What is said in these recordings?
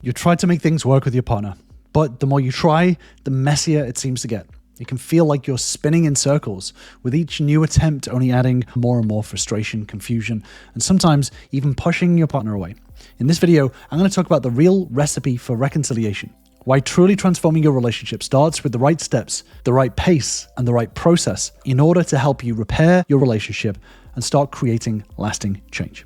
You try to make things work with your partner, but the more you try, the messier it seems to get. It can feel like you're spinning in circles, with each new attempt only adding more and more frustration, confusion, and sometimes even pushing your partner away. In this video, I'm going to talk about the real recipe for reconciliation. Why truly transforming your relationship starts with the right steps, the right pace, and the right process in order to help you repair your relationship and start creating lasting change.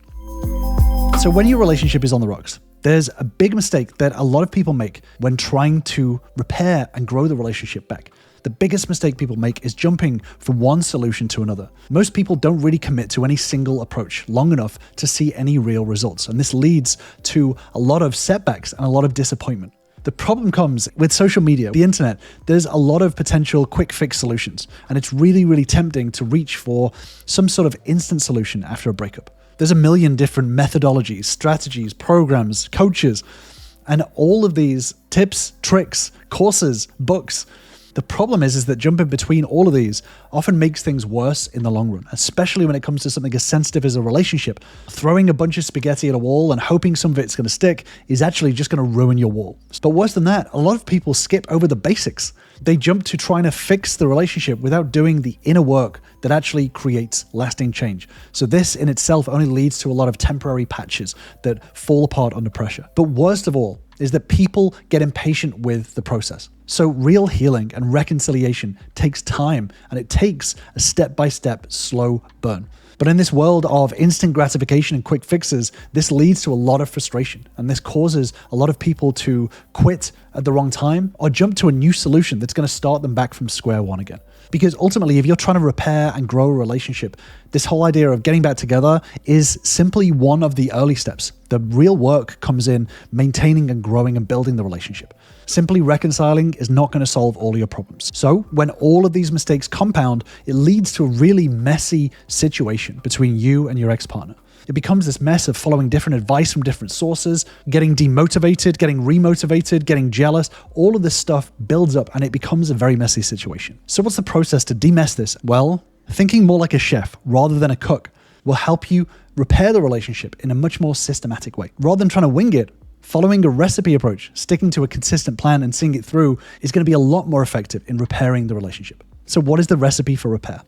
So when your relationship is on the rocks, there's a big mistake that a lot of people make when trying to repair and grow the relationship back. The biggest mistake people make is jumping from one solution to another. Most people don't really commit to any single approach long enough to see any real results, and this leads to a lot of setbacks and a lot of disappointment. The problem comes with social media, the internet. There's a lot of potential quick fix solutions, and it's really, really tempting to reach for some sort of instant solution after a breakup. There's a million different methodologies, strategies, programs, coaches, and all of these tips, tricks, courses, books. The problem is that jumping between all of these often makes things worse in the long run, especially when it comes to something as sensitive as a relationship. Throwing a bunch of spaghetti at a wall and hoping some of it's going to stick is actually just going to ruin your wall. But worse than that, a lot of people skip over the basics. They jump to trying to fix the relationship without doing the inner work that actually creates lasting change. So this in itself only leads to a lot of temporary patches that fall apart under pressure. But worst of all is that people get impatient with the process. So real healing and reconciliation takes time, and it takes a step-by-step slow burn. But in this world of instant gratification and quick fixes, this leads to a lot of frustration, and this causes a lot of people to quit at the wrong time or jump to a new solution that's going to start them back from square one again. Because ultimately, if you're trying to repair and grow a relationship, this whole idea of getting back together is simply one of the early steps. The real work comes in maintaining and growing and building the relationship. Simply reconciling is not going to solve all your problems. So when all of these mistakes compound, it leads to a really messy situation between you and your ex-partner. It becomes this mess of following different advice from different sources, getting demotivated, getting remotivated, getting jealous. All of this stuff builds up and it becomes a very messy situation. So what's the process to de-mess this? Well, thinking more like a chef rather than a cook will help you repair the relationship in a much more systematic way. Rather than trying to wing it, following a recipe approach, sticking to a consistent plan and seeing it through is going to be a lot more effective in repairing the relationship. So what is the recipe for repair?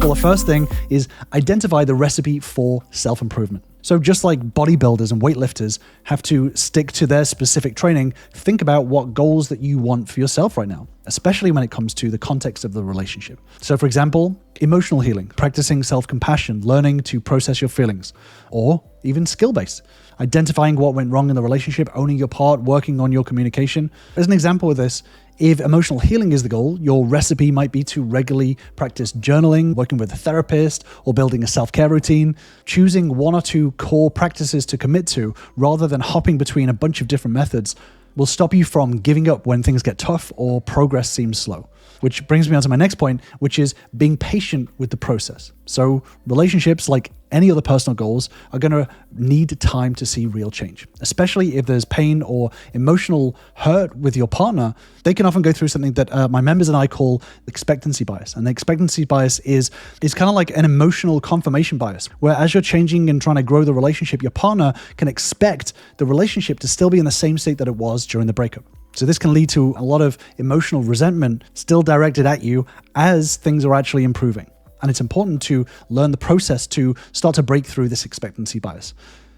Well, the first thing is identify the recipe for self-improvement. So just like bodybuilders and weightlifters have to stick to their specific training, think about what goals that you want for yourself right now, especially when it comes to the context of the relationship. So for example, emotional healing, practicing self-compassion, learning to process your feelings, or even skill-based, identifying what went wrong in the relationship, owning your part, working on your communication. As an example of this, if emotional healing is the goal, your recipe might be to regularly practice journaling, working with a therapist, or building a self-care routine. Choosing one or two core practices to commit to, rather than hopping between a bunch of different methods, will stop you from giving up when things get tough or progress seems slow. Which brings me on to my next point, which is being patient with the process. So relationships, like any other personal goals, are going to need time to see real change. Especially if there's pain or emotional hurt with your partner, they can often go through something that my members and I call expectancy bias. And the expectancy bias is kind of like an emotional confirmation bias, where as you're changing and trying to grow the relationship, your partner can expect the relationship to still be in the same state that it was during the breakup. So this can lead to a lot of emotional resentment still directed at you as things are actually improving. And it's important to learn the process to start to break through this expectancy bias.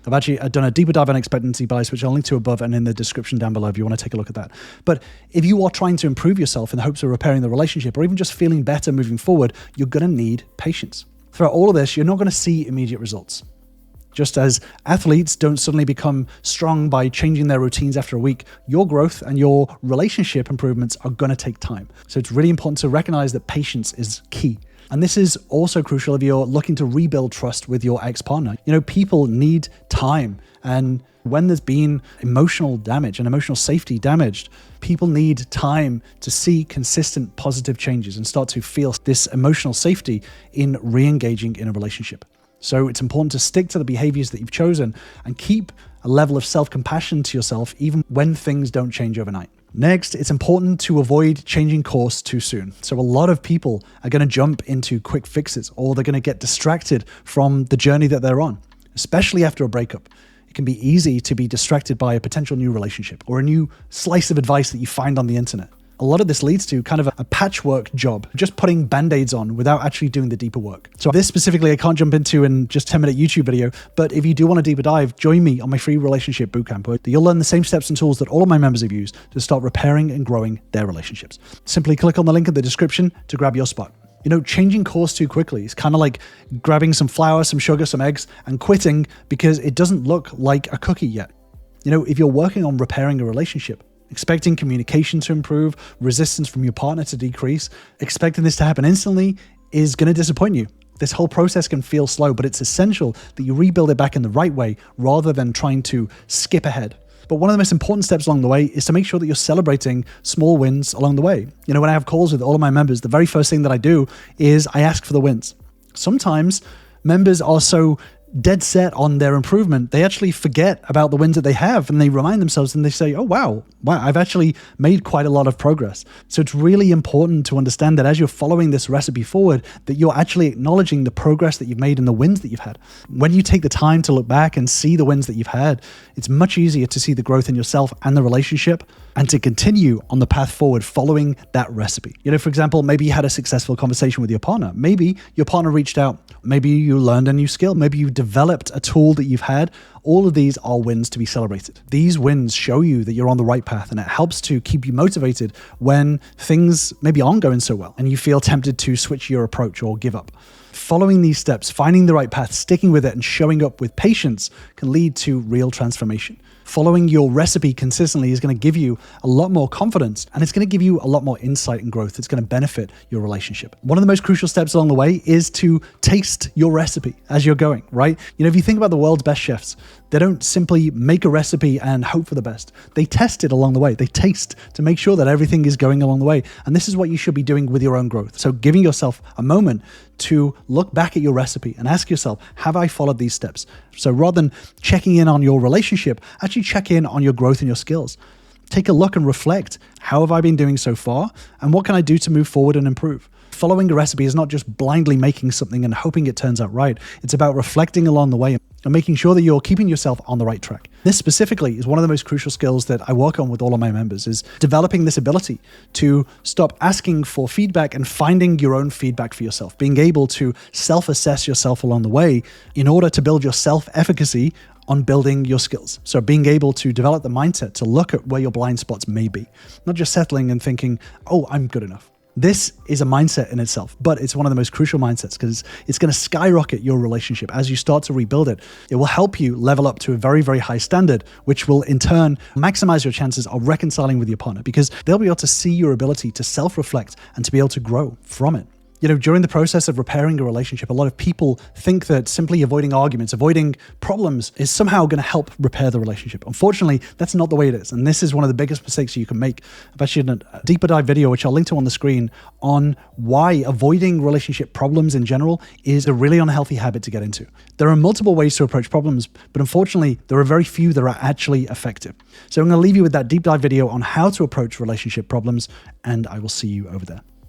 I've done a deeper dive on expectancy bias, which I'll link to above and in the description down below if you want to take a look at that. But if you are trying to improve yourself in the hopes of repairing the relationship or even just feeling better moving forward, you're going to need patience. Throughout all of this, you're not going to see immediate results. Just as athletes don't suddenly become strong by changing their routines after a week, your growth and your relationship improvements are going to take time. So it's really important to recognize that patience is key. And this is also crucial if you're looking to rebuild trust with your ex-partner. You know, people need time. And when there's been emotional damage and emotional safety damaged, people need time to see consistent positive changes and start to feel this emotional safety in re-engaging in a relationship. So it's important to stick to the behaviors that you've chosen and keep a level of self-compassion to yourself even when things don't change overnight. Next, it's important to avoid changing course too soon. So a lot of people are going to jump into quick fixes, or they're going to get distracted from the journey that they're on, especially after a breakup. it can be easy to be distracted by a potential new relationship or a new slice of advice that you find on the internet. A lot of this leads to kind of a patchwork job, just putting band-aids on without actually doing the deeper work. So this specifically, I can't jump into in just 10-minute YouTube video, but if you do want a deeper dive, join me on my free Relationship Bootcamp, where you'll learn the same steps and tools that all of my members have used to start repairing and growing their relationships. Simply click on the link in the description to grab your spot. You know, changing course too quickly is kind of like grabbing some flour, some sugar, some eggs, and quitting because it doesn't look like a cookie yet. You know, if you're working on repairing a relationship, expecting communication to improve, resistance from your partner to decrease, expecting this to happen instantly is going to disappoint you. This whole process can feel slow, but it's essential that you rebuild it back in the right way rather than trying to skip ahead. But one of the most important steps along the way is to make sure that you're celebrating small wins along the way. You know, when I have calls with all of my members, the very first thing that I do is I ask for the wins. Sometimes members are so dead set on their improvement, they actually forget about the wins that they have, and they remind themselves and they say, oh, wow, I've actually made quite a lot of progress. So it's really important to understand that as you're following this recipe forward, that you're actually acknowledging the progress that you've made and the wins that you've had. When you take the time to look back and see the wins that you've had, it's much easier to see the growth in yourself and the relationship and to continue on the path forward following that recipe. You know, for example, maybe you had a successful conversation with your partner. Maybe your partner reached out. Maybe you learned a new skill. Maybe you developed a tool that you've had. All of these are wins to be celebrated. These wins show you that you're on the right path, and it helps to keep you motivated when things maybe aren't going so well and you feel tempted to switch your approach or give up. Following these steps, finding the right path, sticking with it, and showing up with patience can lead to real transformation. Following your recipe consistently is going to give you a lot more confidence, and it's going to give you a lot more insight and growth. It's going to benefit your relationship. One of the most crucial steps along the way is to taste your recipe as you're going, right? You know, if you think about the world's best chefs, they don't simply make a recipe and hope for the best. They test it along the way. They taste to make sure that everything is going along the way. And this is what you should be doing with your own growth. So giving yourself a moment to look back at your recipe and ask yourself, have I followed these steps? So rather than checking in on your relationship, actually check in on your growth and your skills. Take a look and reflect, how have I been doing so far? And what can I do to move forward and improve? Following a recipe is not just blindly making something and hoping it turns out right. It's about reflecting along the way and making sure that you're keeping yourself on the right track. This specifically is one of the most crucial skills that I work on with all of my members, is developing this ability to stop asking for feedback and finding your own feedback for yourself, being able to self-assess yourself along the way in order to build your self-efficacy on building your skills. So being able to develop the mindset to look at where your blind spots may be, not just settling and thinking, oh, I'm good enough. This is a mindset in itself, but it's one of the most crucial mindsets because it's going to skyrocket your relationship. As you start to rebuild it, it will help you level up to a very, very high standard, which will in turn maximize your chances of reconciling with your partner because they'll be able to see your ability to self-reflect and to be able to grow from it. You know, during the process of repairing a relationship, a lot of people think that simply avoiding arguments, avoiding problems is somehow going to help repair the relationship. Unfortunately, that's not the way it is. And this is one of the biggest mistakes you can make. I've actually done a deeper dive video, which I'll link to on the screen, on why avoiding relationship problems in general is a really unhealthy habit to get into. There are multiple ways to approach problems, but unfortunately, there are very few that are actually effective. So I'm going to leave you with that deep dive video on how to approach relationship problems, and I will see you over there.